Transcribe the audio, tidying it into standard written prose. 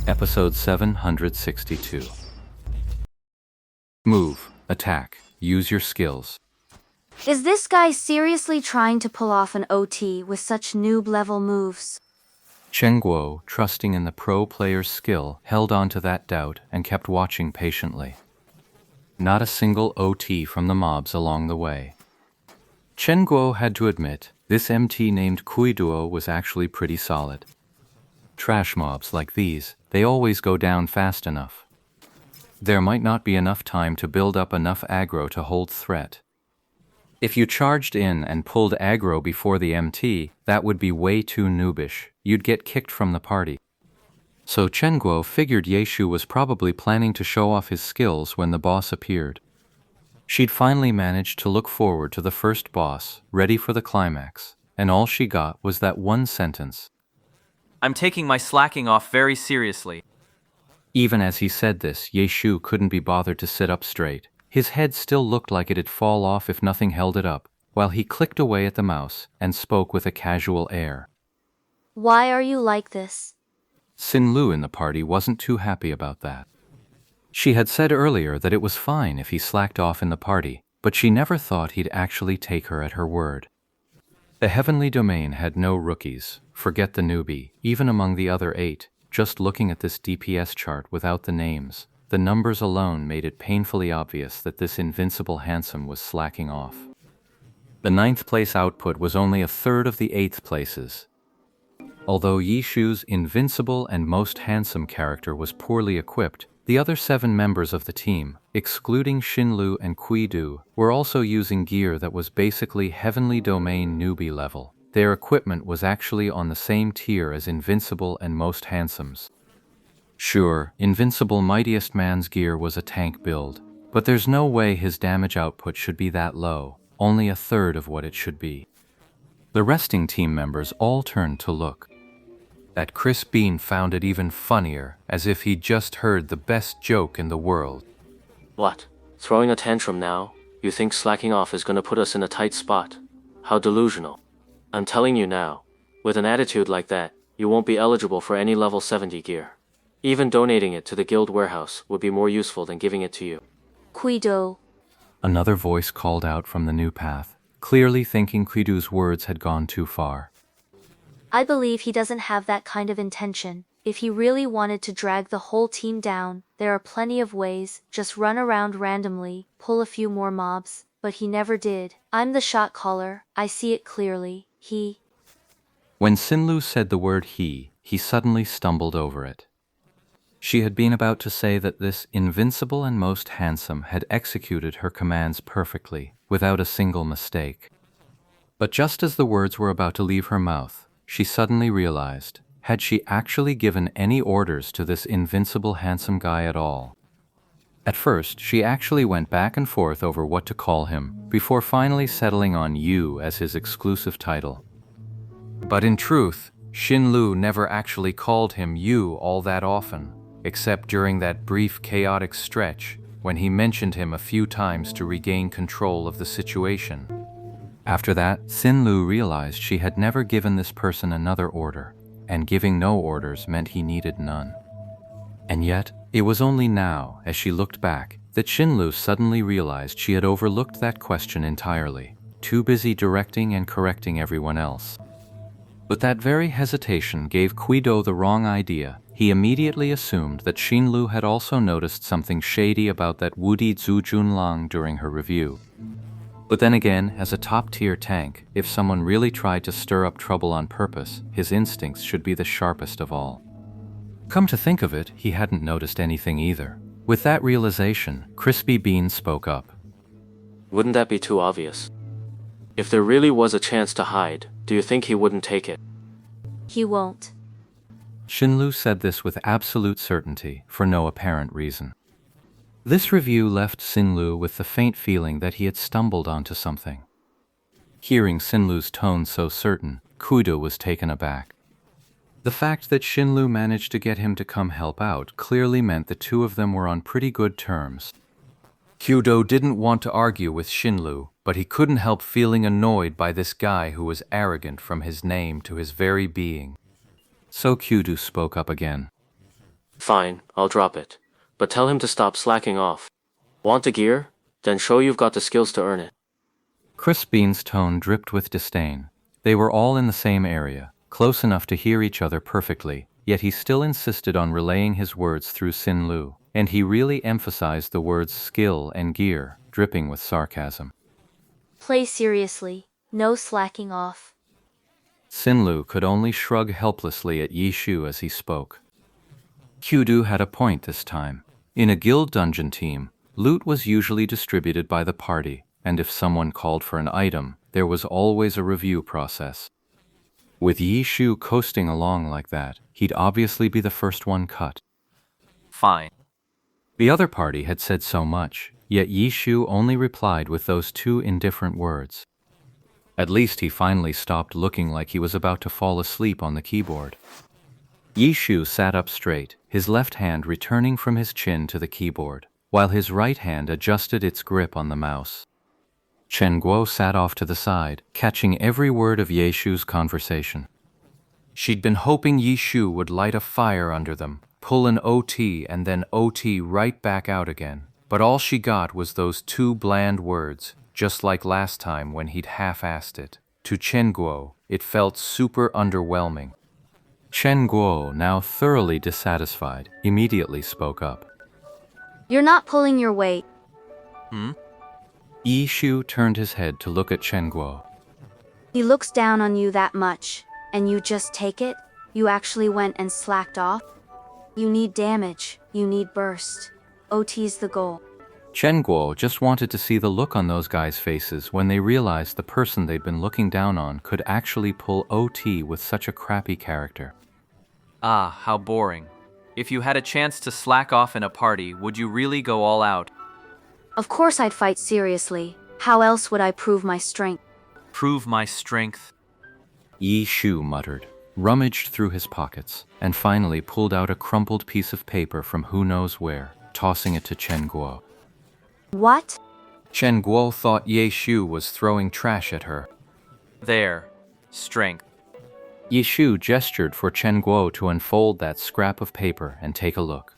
Episode 762. Move, attack, use your skills. Is this guy seriously trying to pull off an OT with such noob-level moves? Chen Guo, trusting in the pro player's skill, held on to that doubt and kept watching patiently. Not a single OT from the mobs along the way. Chen Guo had to admit, this MT named Kuiduo was actually pretty solid. Trash mobs like these, they always go down fast enough. There might not be enough time to build up enough aggro to hold threat. If you charged in and pulled aggro before the MT, that would be way too noobish. You'd get kicked from the party. So Chen Guo figured Yeshu was probably planning to show off his skills when the boss appeared. She'd finally managed to look forward to the first boss, ready for the climax, and all she got was that one sentence. I'm taking my slacking off very seriously. Even as he said this, Yeshu couldn't be bothered to sit up straight. His head still looked like it'd fall off if nothing held it up, while he clicked away at the mouse and spoke with a casual air. Why are you like this? Xin Lu in the party wasn't too happy about that. She had said earlier that it was fine if he slacked off in the party, but she never thought he'd actually take her at her word. The heavenly domain had no rookies, forget the newbie, even among the other 8. Just looking at this DPS chart without the names, the numbers alone made it painfully obvious that this invincible handsome was slacking off. The 9th place output was only a third of the 8th places. Although Yishu's invincible and most handsome character was poorly equipped, the other 7 members of the team, excluding Xinlu and Kuidu, were also using gear that was basically heavenly domain newbie level. Their equipment was actually on the same tier as Invincible and Most Handsome's. Sure, Invincible Mightiest Man's gear was a tank build, but there's no way his damage output should be that low, only a third of what it should be. The resting team members all turned to look. That Chris Bean found it even funnier, as if he'd just heard the best joke in the world. What? Throwing a tantrum now? You think slacking off is gonna put us in a tight spot? How delusional. I'm telling you now, with an attitude like that, you won't be eligible for any level 70 gear. Even donating it to the guild warehouse would be more useful than giving it to you. Kuido. Another voice called out from the new path, clearly thinking Kuidu's words had gone too far. I believe he doesn't have that kind of intention. If he really wanted to drag the whole team down, there are plenty of ways. Just run around randomly, pull a few more mobs, but he never did. I'm the shot caller, I see it clearly. When Xinlu said the word he suddenly stumbled over it. She had been about to say that this invincible and most handsome had executed her commands perfectly, without a single mistake. But just as the words were about to leave her mouth, she suddenly realized, had she actually given any orders to this invincible handsome guy at all? At first, she actually went back and forth over what to call him, before finally settling on you as his exclusive title. But in truth, Xinlu never actually called him you all that often, except during that brief chaotic stretch when he mentioned him a few times to regain control of the situation. After that, Xinlu realized she had never given this person another order, and giving no orders meant he needed none. And yet, it was only now, as she looked back, that Xinlu suddenly realized she had overlooked that question entirely, too busy directing and correcting everyone else. But that very hesitation gave Kuido the wrong idea. He immediately assumed that Xinlu had also noticed something shady about that Wudi Zujunlang during her review. But then again, as a top-tier tank, if someone really tried to stir up trouble on purpose, his instincts should be the sharpest of all. Come to think of it, he hadn't noticed anything either. With that realization, Crispy Bean spoke up. Wouldn't that be too obvious? If there really was a chance to hide, do you think he wouldn't take it? He won't. Xinlu said this with absolute certainty, for no apparent reason. This review left Xinlu with the faint feeling that he had stumbled onto something. Hearing Xinlu's tone so certain, Kuido was taken aback. The fact that Xinlu managed to get him to come help out clearly meant the two of them were on pretty good terms. Kuido didn't want to argue with Xinlu, but he couldn't help feeling annoyed by this guy who was arrogant from his name to his very being. So Kuido spoke up again. Fine, I'll drop it. But tell him to stop slacking off. Want the gear? Then show you've got the skills to earn it. Chris Bean's tone dripped with disdain. They were all in the same area, close enough to hear each other perfectly, yet he still insisted on relaying his words through Sin Lu, and he really emphasized the words skill and gear, dripping with sarcasm. Play seriously, no slacking off. Sin Lu could only shrug helplessly at Yi Shu as he spoke. Qiudu had a point this time. In a guild dungeon team, loot was usually distributed by the party, and if someone called for an item, there was always a review process. With Yi Shu coasting along like that, he'd obviously be the first one cut. Fine. The other party had said so much, yet Yi Shu only replied with those two indifferent words. At least he finally stopped looking like he was about to fall asleep on the keyboard. Yi Shu sat up straight, his left hand returning from his chin to the keyboard, while his right hand adjusted its grip on the mouse. Chen Guo sat off to the side, catching every word of Ye Shu's conversation. She'd been hoping Yi Shu would light a fire under them, pull an OT and then OT right back out again, but all she got was those two bland words, just like last time when he'd half-assed it. To Chen Guo, it felt super underwhelming. Chen Guo, now thoroughly dissatisfied, immediately spoke up. You're not pulling your weight. Yi Shu turned his head to look at Chen Guo. He looks down on you that much, and you just take it? You actually went and slacked off? You need damage, you need burst. OT's the goal. Chen Guo just wanted to see the look on those guys' faces when they realized the person they'd been looking down on could actually pull OT with such a crappy character. Ah, how boring. If you had a chance to slack off in a party, would you really go all out? Of course I'd fight seriously. How else would I prove my strength? Prove my strength? Yi Shu muttered, rummaged through his pockets, and finally pulled out a crumpled piece of paper from who knows where, tossing it to Chen Guo. What? Chen Guo thought Ye Shu was throwing trash at her. There. Strength. Yi Shu gestured for Chen Guo to unfold that scrap of paper and take a look.